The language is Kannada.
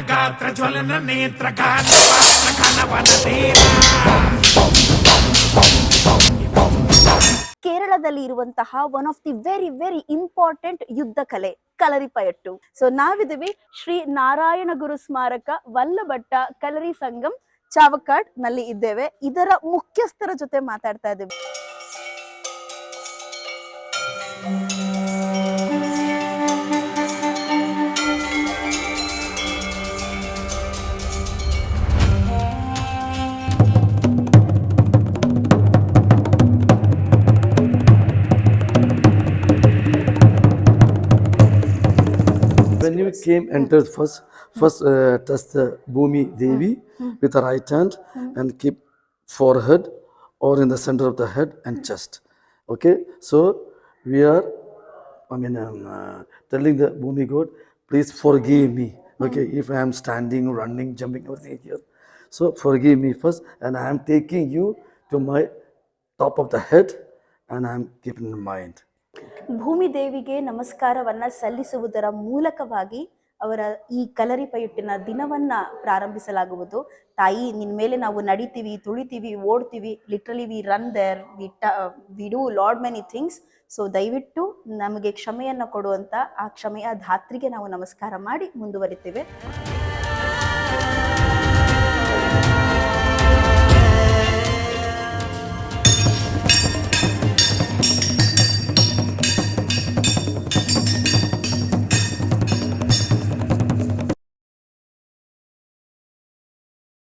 ಗಾತ್ರ ಜ್ವಲನ ನೇತ್ರ ಗಾನ ಘನವನ ತೀರ. ಕೇರಳದಲ್ಲಿ ಇರುವಂತಹ one of the very very important ಯುದ್ಧ ಕಲೆ ಕಲರಿಪಯಟ್ಟು. ಸೊ ನಾವಿದ್ದೀವಿ ಶ್ರೀ ನಾರಾಯಣ ಗುರು ಸ್ಮಾರಕ ವಲ್ಲಭಟ್ಟ ಕಲರಿ ಸಂಗಮ್ ಚಾವಕ್ಕಾಡ್ ನಲ್ಲಿ ಇದ್ದೇವೆ. ಇದರ ಮುಖ್ಯಸ್ಥರ ಜೊತೆ ಮಾತಾಡ್ತಾ ಇದ್ದೀವಿ. When you entered first touch the Bhumi Devi with the right hand and keep forehead or in the center of the head and chest. Okay, so we are, telling the Bhumi God, please forgive me. Okay, if I am standing, running, jumping, everything here. So forgive me first, and I am taking you to my top of the head, and I am keeping in mind. ಭೂಮಿ ದೇವಿಗೆ ನಮಸ್ಕಾರವನ್ನ ಸಲ್ಲಿಸುವುದರ ಮೂಲಕವಾಗಿ ಅವರ ಈ ಕಲರಿ ಪಯಟ್ಟಿನ ದಿನವನ್ನ ಪ್ರಾರಂಭಿಸಲಾಗುವುದು. ತಾಯಿ, ನಿನ್ ಮೇಲೆ ನಾವು ನಡಿತೀವಿ, ತುಳಿತೀವಿ, ಓಡ್ತೀವಿ, literally we run there, we do lot many things. So ದಯವಿಟ್ಟು ನಮಗೆ ಕ್ಷಮೆಯನ್ನ ಕೊಡುವಂತ ಆ ಕ್ಷಮೆಯ ಧಾತ್ರಿಗೆ ನಾವು ನಮಸ್ಕಾರ ಮಾಡಿ ಮುಂದುವರಿತೇವೆ.